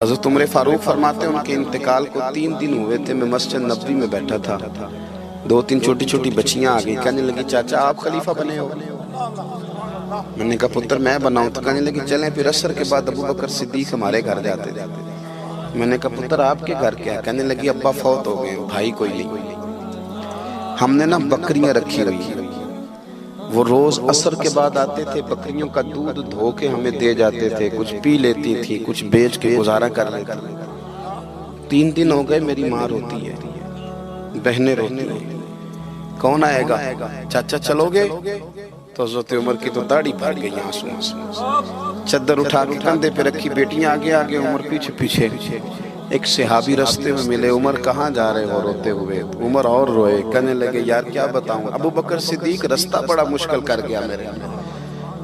حضرت عمر فاروق فرماتے ہیں ان کے انتقال کو 3 دن ہوئے تھے، میں مسجد نبوی میں بیٹھا تھا، 2-3 چھوٹی چھوٹی بچیاں آ گئی، کہنے لگی چاچا آپ خلیفہ بنے ہو؟ میں نے کہا پتر میں بناؤں؟ تو کہنے لگی چلیں پھر عصر کے بعد ابو بکر صدیق ہمارے گھر جاتے تھے۔ میں نے کہا پتر آپ کے گھر کیا ہے؟ کہنے لگی ابا فوت ہو گئے، بھائی کوئی نہیں، ہم نے نا بکریاں رکھی ہوئی ہیں، وہ روز عصر کے بعد آتے تھے، بکریوں کا دودھ دھو کے ہمیں دے جاتے تھے، کچھ پی لیتی تھی، کچھ بیچ کے گزارا کر لیتی۔ 3 دن ہو گئے، میری ماں روتی ہے، بہنیں روتی ہیں، کون آئے گا؟ چاچا چلو گے؟ تو حضرت عمر کی تو داڑھی بھر گئی آنسوں سے، چادر اٹھا کے کندھے پہ رکھی، بیٹیاں آگے آگے، عمر پیچھے پیچھے۔ ایک صحابی رستے میں ملے، عمر کہاں جا رہے ہو روتے ہوئے؟ عمر اور روئے، کہنے لگے یار کیا بتاؤں، ابو بکر صدیق رستہ بڑا مشکل کر گیا میرے،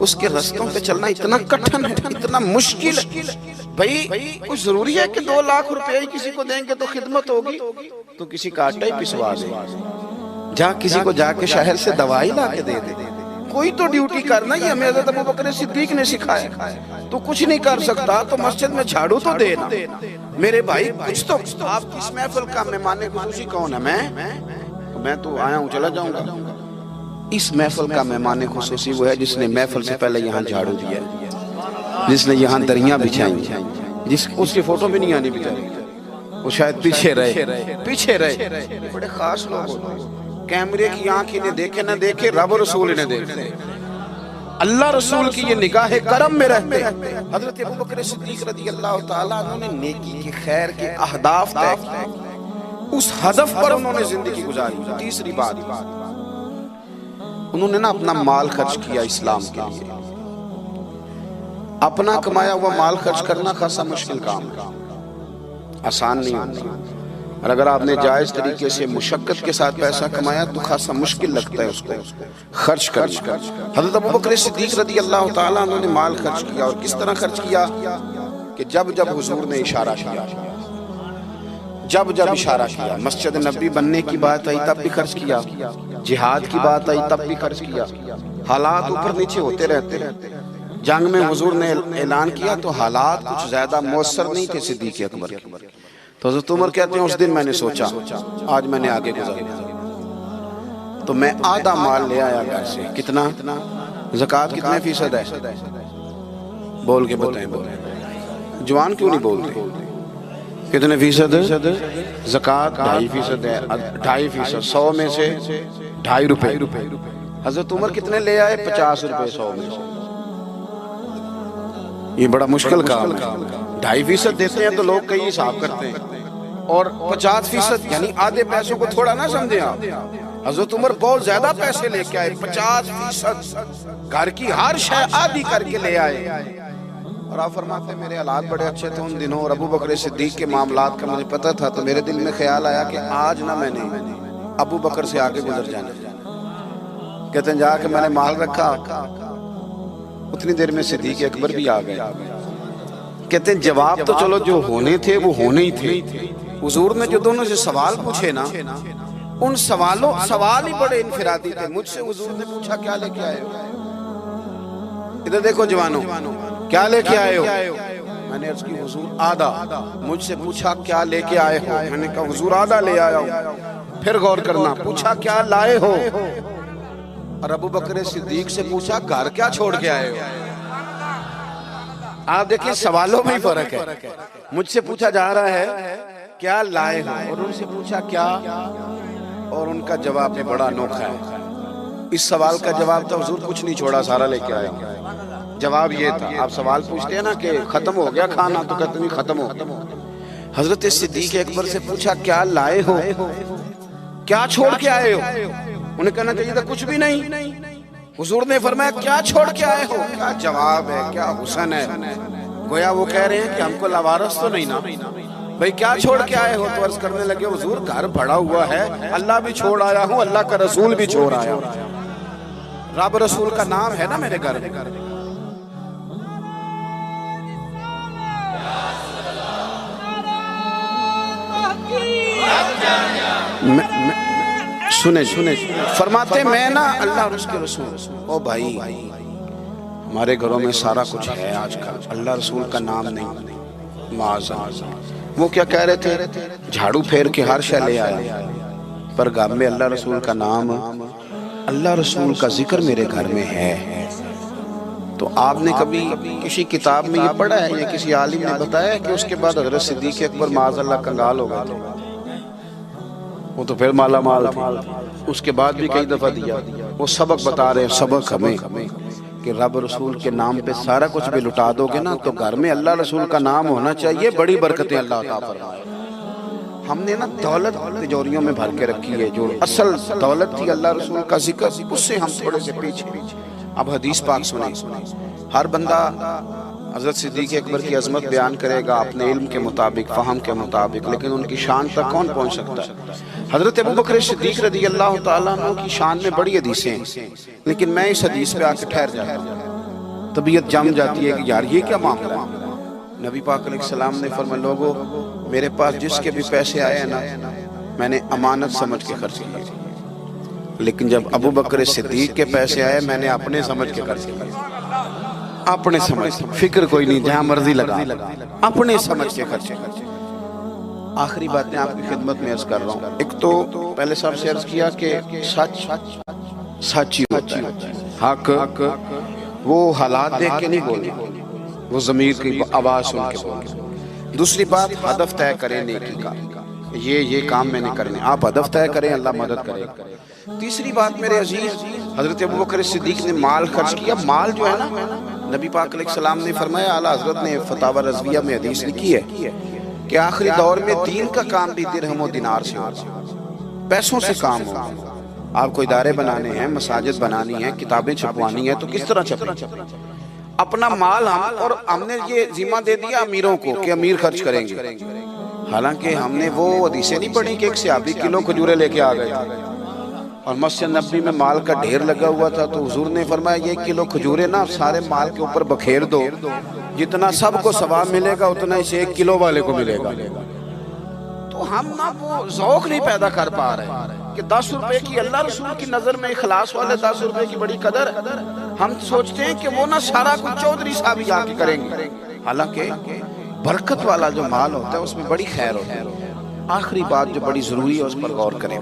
اس کے رستوں پہ چلنا اتنا کٹھن ہے، اتنا مشکل ہے۔ بھئی کچھ ضروری ہے کہ 2 لاکھ روپے کسی کو دیں گے تو خدمت ہوگی؟ تو کسی کا آٹا ہی پسوا دے، جہاں کسی کو جا کے شہر سے دوائی لا کے دے دے، کوئی تو ڈیوٹی کرنا، یہ ہمیں حضرت ابو بکر صدیق نے سکھایا۔ تو کچھ نہیں کر سکتا تو مسجد میں جھاڑو تو دینا میرے بھائی، کچھ تو۔ آپ کی اس محفل کا مہمان خصوصی کون ہے؟ میں تو آیا ہوں، چلا جاؤں گا۔ اس محفل کا مہمان خصوصی وہ ہے جس نے محفل سے پہلے یہاں جھاڑو دیا، جس نے یہاں دریاں بچھائیں، اس کی فوٹو بھی نہیں آنی بچاری، وہ شاید پیچھے رہے۔ بڑے خاص لوگ ہوتے ہیں، کیمرے کی آنکھ انہیں دیکھے نہ دیکھے، رب رسول انہیں دیکھتے، اللہ رسول کی یہ نگاہ کرم میں رہتے۔ حضرت ابو بکر صدیق رضی اللہ تعالیٰ عنہ نے نیکی کے، خیر کے اہداف طے کیے، اس ہدف پر انہوں نے زندگی گزاری۔ تیسری بات، انہوں نے نا اپنا مال خرچ کیا اسلام کے لیے۔ اپنا کمایا ہوا مال خرچ کرنا خاصا مشکل کام ہے، آسان نہیں ہوتا، اور اگر آپ نے جائز طریقے سے مشقت کے ساتھ پیسہ کمایا تو خاصا مشکل لگتا ہے اس کو خرچ کرنا۔ حضرت ابو بکر صدیق رضی اللہ تعالیٰ عنہ نے مال خرچ کیا، اور کس طرح خرچ کیا کہ جب حضور نے اشارہ کیا، جب اشارہ کیا، مسجد نبی بننے کی بات آئی تب بھی خرچ کیا، جہاد کی بات آئی تب بھی خرچ کیا۔ حالات اوپر نیچے ہوتے رہتے، جنگ میں حضور نے اعلان کیا تو حالات کچھ زیادہ مؤثر نہیں تھے صدیق اکبر کے، تو حضرت عمر کہتے ہیں اس دن میں نے سوچا آج میں نے آگے گزارنا، تو میں آدھا مال لے آیا گھر سے۔ کتنا؟ زکوٰۃ کتنے فیصد ہے؟ بول کے بتائیں، جوان کیوں نہیں بولتے؟ کتنے فیصد؟ زکوٰۃ 2.5% ہے، 2.5%، 100 میں سے 2.5 روپے۔ حضرت عمر کتنے لے آئے؟ 50 روپے 100 میں سے۔ یہ بڑا مشکل کام ہے، 2.5% دیتے ہیں تو لوگ کئی حساب کرتے ہیں، اور 50% یعنی آدھے پیسوں کو تھوڑا نہ سمجھیں آپ۔ حضرت عمر بہت زیادہ پیسے لے کے آئے، 50%، گھر کی ہر شے آدھی کر کے لے آئے، اور آپ فرماتے ہیں میرے حالات بڑے اچھے تھے ان دنوں، اور ابو بکر صدیق کے معاملات کا مجھے پتہ تھا، تو میرے دل میں خیال آیا کہ آج نہ میں نے ابو بکر سے آگے گزر جانا۔ کہتے ہیں جا کے میں نے مال رکھا، اتنی دیر میں صدیق اکبر بھی آ گئے۔ کہتے ہیں جواب تو چلو جو ہونے تھے وہ ہونے ہی تھے، حضور نے جو دونوں سے سوال پوچھے نا، ان سوال ہی بڑے انفرادی تھے۔ مجھ سے حضور نے پوچھا کیا لے کے آئے ہو؟ ادھر دیکھو جوانوں، کیا لے کے آئے ہو؟ میں نے عرض کی حضور آدھا۔ مجھ سے پوچھا کیا لے کے آئے ہو؟ میں نے کہا حضور آدھا لے آیا ہوں۔ پھر غور کرنا، پوچھا کیا لائے ہو؟ اور ابو بکر صدیق سے پوچھا گھر کیا چھوڑ کے آئے ہو؟ آپ دیکھیں سوالوں میں ہی فرق ہے، مجھ سے پوچھا جا رہا ہے کیا لائے ہو، اور ان سے پوچھا کیا، اور ان کا جواب بھی بڑا انوکھا ہے۔ اس سوال کا جواب تو حضور کچھ نہیں چھوڑا، سارا لے کے آئے۔ جواب یہ تھا، آپ سوال پوچھتے ہیں نا کہ ختم ہو گیا کھانا، تو کہتے نہیں ختم ہو گیا۔ حضرت صدیق اکبر سے پوچھا کیا لائے ہو، کیا چھوڑ کے آئے ہو؟ انہیں کہنا چاہیے تھا کچھ بھی نہیں۔ حضور نے فرمایا کیا چھوڑ کے آئے ہو؟ کیا جواب ہے، کیا حسن ہے، گویا وہ کہہ رہے ہیں کہ ہم کو لاوارث تو نہیں نا بھئی، کیا چھوڑ کے آئے ہو؟ تو عرض کرنے لگے حضور گھر بڑا ہوا ہے، اللہ بھی چھوڑ آیا ہوں، اللہ کا رسول بھی چھوڑ آیا ہوں، رب رسول کا نام ہے نا میرے گھر میں۔ سنیں فرماتے میں نا اللہ اور اس کے رسول، او بھائی ہمارے گھروں میں سارا کچھ ہے آج کل، اللہ رسول کا نام نہیں، معاذ وہ کیا کہہ رہے تھے؟ جھاڑو پھیر کے ہر شے لے آیا، پر گھر میں اللہ رسول کا نام، اللہ رسول کا ذکر میرے گھر میں ہے۔ تو آپ نے کبھی کسی کتاب میں یہ پڑھا ہے یا کسی عالم نے بتایا ہے کہ اس کے بعد حضرت صدیق اکبر معاذ اللہ کنگال ہو گئے تھے؟ وہ تو پھر مالا مال تھے، اس کے بعد بھی کئی دفعہ دیا۔ وہ سبق بتا رہے ہیں، سبق ہمیں کہ رب رسول کے نام پہ سارا کچھ بھی لٹا دو گے نا تو گھر میں اللہ رسول کا نام ہونا چاہیے، بڑی برکتیں اللہ عطا فرمائے۔ ہم نے نا دولت تجوریوں میں بھر کے رکھی ہے، جو اصل دولت تھی اللہ رسول کا ذکر، اس سے ہم تھوڑے سے پیچھے۔ اب حدیث پاک سنیں، ہر بندہ حضرت صدیق اکبر کی عظمت بیان کرے گا اپنے علم کے مطابق، فہم کے مطابق، لیکن ان کی شان تک کون پہنچ سکتا ہے؟ حضرت ابوبکر صدیق رضی اللہ تعالیٰ عنہ کی شان میں بڑی حدیثیں ہیں، لیکن میں اس حدیث پہ آ کے ٹھہر جاتا ہوں، طبیعت جم جاتی ہے کہ یار یہ کیا معاملہ ہے۔ نبی پاک علیہ السلام نے فرمایا، لوگوں میرے پاس جس کے بھی پیسے آئے ہیں نا میں نے امانت سمجھ کے خرچ کیے، لیکن جب ابوبکر صدیق کے پیسے آئے میں نے اپنے سمجھ کے خرچ کیے، اپنے سمجھ، فکر کوئی نہیں، جہاں مرضی لگا، اپنے سمجھ کے خرچے۔ آخری باتیں آپ کی خدمت میں عرض کر رہا ہوں۔ ایک تو پہلے صاحب سے عرض کیا کہ سچ سچ ہی ہوتا ہے، حق وہ حالات دیکھ کے نہیں بولنا، وہ ضمیر کی آواز سن کے بولنا۔ دوسری بات، ہدف طے کریں نیکی کا، یہ کام میں نے کرنے، آپ ہدف طے کریں، اللہ مدد کرے۔ تیسری بات میرے عزیز، حضرت ابوبکر صدیق نے مال خرچ کیا۔ مال جو ہے نا، نبی پاک علیہ السلام نے فرمایا، اعلیٰ حضرت نے فتاوی رضویہ میں حدیث لکھی ہے کہ آخری دور میں دین کا کام بھی درہم و دینار سے ہوگا، پیسوں سے کام ہوگا۔ آپ کو ادارے بنانے ہیں، مساجد بنانی ہیں، کتابیں چھپوانی ہیں، تو کس طرح چھپیں؟ اپنا مال اور ہم نے یہ ذمہ دے دیا امیروں کو کہ امیر خرچ کریں گے، حالانکہ ہم نے وہ حدیثیں نہیں پڑھی کہ ایک صحابی کلو کھجورے لے کے آ گئے اور مسجد نبوی میں مال کا ڈھیر لگا ہوا تھا، تو حضور نے فرمایا یہ کلو کھجورے نا سارے مال کے اوپر بکھیر دو، جتنا سب کو ثواب ملے گا اتنا اسے 1 کلو والے کو ملے گا۔ تو ہم نا وہ ذوق نہیں پیدا کر پا رہے کہ 10 روپے کی اللہ رسول کی نظر میں اخلاص والے 10 روپے کی بڑی قدر، ہم سوچتے ہیں کہ وہ نا سارا کچھ چودھری صاحب ہی آ کے کریں گے، حالانکہ برکت والا جو مال ہوتا ہے اس میں بڑی خیر ہوتی ہے۔ آخری بات جو بڑی ضروری ہے اس پر غور کریں،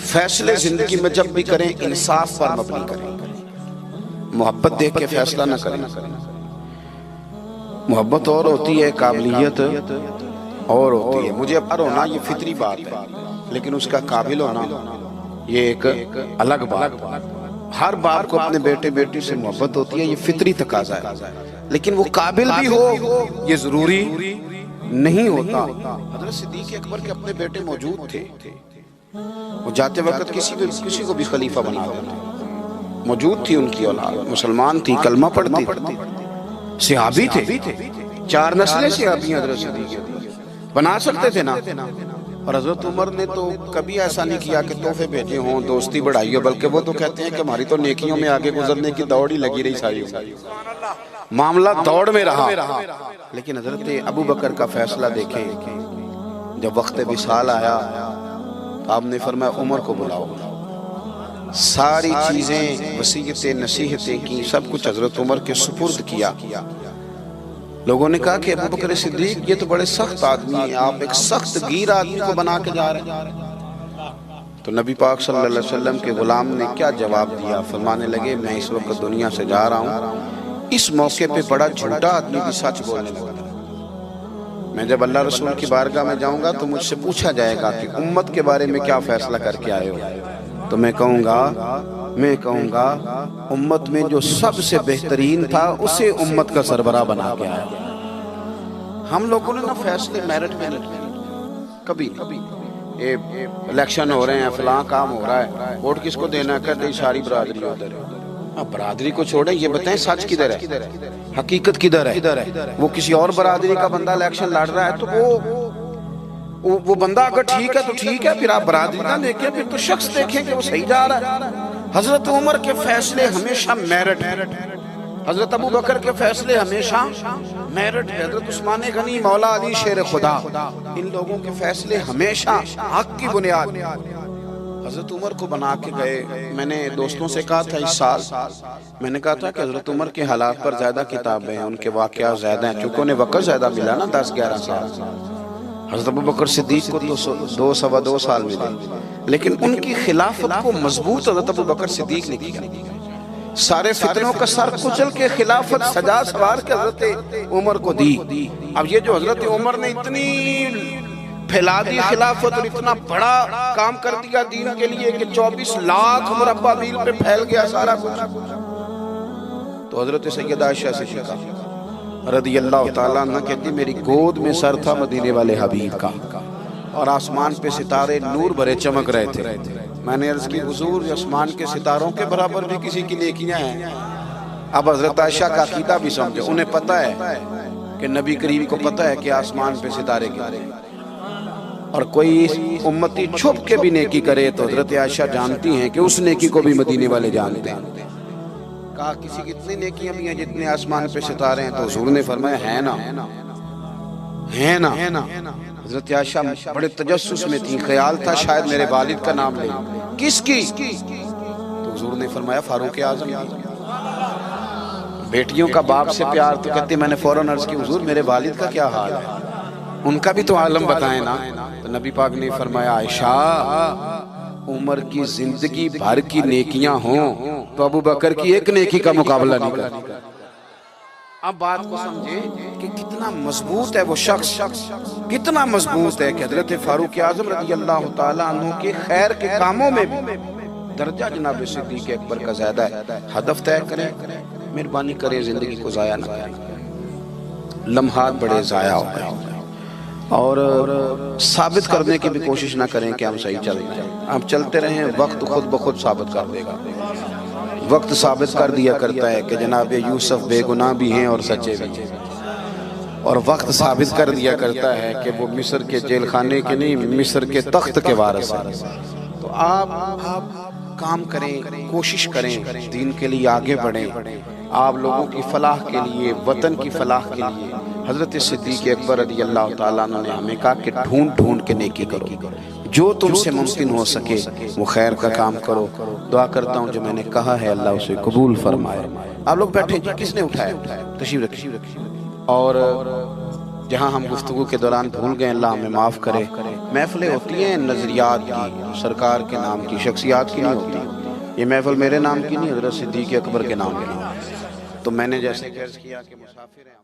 فیصلے زندگی میں جب بھی کریں انصاف پر مبنی کریں، محبت دیکھ کے فیصلہ نہ کریں۔ محبت اور ہوتی ہے، قابلیت اور ہوتی ہے۔ مجھے پر ہونا یہ فطری بات ہے، لیکن اس کا قابل ہونا یہ ایک الگ بات ہے۔ ہر باپ کو اپنے بیٹے بیٹی سے محبت ہوتی ہے، یہ فطری تقاضا ہے، لیکن وہ قابل بھی ہو یہ ضروری نہیں ہوتا۔ حضرت صدیق اکبر کے اپنے بیٹے موجود تھے، وہ جاتے وقت کسی کو بھی خلیفہ بنا دیتے، موجود تھی ان کی اولاد، مسلمان تھی، کلمہ پڑھتی، صحابی تھے، 4 نسلیں صحابی ہیں حضرت صدیق، بنا سکتے تھے نا۔ اور حضرت عمر نے تو کبھی ایسا نہیں کیا کہ تحفے بھیجے ہوں، دوستی بڑھائی ہو، بلکہ وہ تو کہتے ہیں کہ ہماری تو نیکیوں میں آگے گزرنے کی دوڑ ہی لگی رہی، ساری معاملہ دوڑ میں رہا۔ لیکن حضرت ابوبکر کا فیصلہ دیکھیں، جب وقت وصال آیا آپ نے فرمایا عمر کو بلاؤ، ساری چیزیں وصیتیں نصیحتیں کی، سب کچھ حضرت عمر کے سپرد کیا۔ لوگوں نے کہا کہ ابوبکر صدیق یہ تو بڑے سخت آدمی ہیں، آپ ایک سخت گیر آدمی کو بنا کے جا رہے ہیں۔ تو نبی پاک صلی اللہ علیہ وسلم کے غلام نے کیا جواب دیا؟ فرمانے لگے میں اس وقت دنیا سے جا رہا ہوں، اس موقع پہ بڑا جھوٹا آدمی بھی سچ بولنے لگا، میں جب اللہ رسول کی بارگاہ میں جاؤں گا تو مجھ سے پوچھا جائے گا کہ امت کے بارے میں کیا فیصلہ کر کے آئے ہو، تو میں کہوں گا امت میں جو سب سے بہترین تھا اسے امت کا سربراہ بنا کے آیا۔ ہم لوگوں نے نا فیصلے میرٹ میں نہیں کیے، کبھی الیکشن ہو رہے ہیں، فلاں کام ہو رہا ہے، ووٹ کس کو دینا، کہتے ساری برادری ادھر ہے۔ اب برادری کو چھوڑیں، یہ بتائیں سچ کدھر ہے، حقیقت کدھر ہے؟ وہ کسی اور برادری کا بندہ الیکشن لڑ رہا ہے تو وہ بندہ اگر ٹھیک ہے تو ٹھیک ہے، پھر آپ برادری نہ دیکھیں، پھر تو شخص دیکھیں کہ وہ صحیح جا رہا ہے۔ حضرت عمر کے فیصلے ہمیشہ میرٹ ہے، حضرت ابوبکر کے فیصلے ہمیشہ میرٹ ہے، حضرت عثمان غنی، مولا علی شیر خدا، ان لوگوں کے فیصلے ہمیشہ حق کی بنیاد۔ حضرت عمر کو بنا کے گئے. میں نے دوستوں سے کہا تھا اس سال، میں نے کہا تھا کہ حضرت عمر کے حالات پر زیادہ کتابیں ہیں، ان کے واقعات زیادہ ہیں، چونکہ انہیں وقت زیادہ ملا نا 10-11 سال. حضرت ابوبکر صدیق کو تو 2 سال ملے، لیکن ان کی خلافت کو مضبوط حضرت ابوبکر صدیق نے کیا. سارے فتنوں کا سر کچل کے خلافت سجا سوار کے حضرت عمر کو دی. اب یہ جو حضرت عمر نے اتنی پھیلا دی خلافت اور اتنا بڑا کام کر دیا دین کے لیے کہ 24 لاکھ مربع میل پہ پھیل گیا سارا کچھ، تو حضرت سیدہ عائشہ صدیقہ رضی اللہ تعالیٰ عنہ کہتی میری گود میں سر تھا مدینے والے حبیب کا، اور آسمان پہ ستارے نور بھرے چمک رہے تھے. میں نے عرض کی حضور آسمان کے ستاروں کے برابر بھی کسی کی نیکیاں ہیں. اب حضرت عائشہ کا عقیدہ بھی سمجھے، انہیں پتہ ہے کہ نبی کریم کو پتہ ہے کہ آسمان پہ ستارے گرے، اور کوئی امتی چھپ کے بھی نیکی کرے تو حضرت عائشہ جانتی ہیں کہ اس نیکی کو بھی مدینے والے جانتے ہیں. کہا کسی کی اتنی نیکیاں بھی ہیں جتنے آسمان پہ ستارے ہیں، تو حضور نے فرمایا ہے نا، ہے نا. حضرت عائشہ بڑے تجسس میں تھی، خیال تھا شاید میرے والد کا نام لے. کس کی؟ تو حضور نے فرمایا فاروق اعظم کی. بیٹیوں کا باپ سے پیار، تو کہتے میں نے فوراً عرض کی حضور میرے والد کا کیا حال ہے، ان کا بھی تو عالم بتائیں نا. تو نبی پاک نے فرمایا عائشہ عمر کی زندگی بھر کی نیکیاں ہوں تو ابوبکر کی ایک نیکی کا مقابلہ نہیں کرتی. اب بات کو سمجھے کہ کتنا مضبوط ہے وہ شخص، کتنا مضبوط ہے کہ حضرت فاروق اعظم رضی اللہ تعالیٰ عنہ کے خیر کے کاموں میں بھی درجہ جناب صدیق اکبر کا زیادہ ہے. ہدف طے کریں، مہربانی کریں زندگی کو ضائع نہ کریں. لمحات بڑے ضائع ہو گئے، اور ثابت کرنے کی بھی کوشش نہ کریں کہ ہم صحیح چل رہے ہیں. ہم چلتے رہیں، وقت خود بخود ثابت کر دے گا. وقت ثابت کر دیا کرتا ہے کہ جناب یوسف بے گناہ بھی ہیں اور سچے بھی ہیں، اور وقت ثابت کر دیا کرتا ہے کہ وہ مصر کے جیل خانے کے نہیں، مصر کے تخت کے وارث ہیں. تو آپ کام کریں، کوشش کریں، دین کے لیے آگے بڑھیں. آپ لوگوں کی فلاح کے لیے، وطن کی فلاح کے لیے حضرت صدیق اکبر رضی اللہ تعالیٰ عنہ نے ہمیں کہا کہ ڈھونڈ ڈھونڈ کے نیکی کرو، جو تم سے ممکن ہو سکے وہ خیر کا کام کرو. دعا کرتا ہوں جو میں نے کہا ہے اللہ اسے قبول فرمائے. آپ لوگ بیٹھے جی، کس نے اٹھایا؟ تشریف رکھیے. اور جہاں ہم گفتگو کے دوران بھول گئے اللہ ہمیں معاف کرے. محفلیں ہوتی ہیں نظریات کی، سرکار کے نام کی، شخصیات کی نہیں ہوتی. یہ محفل میرے نام کی نہیں، حضرت صدیق اکبر کے نام کی. تو میں نے جیسے عرض کیا کہ مسافر ہیں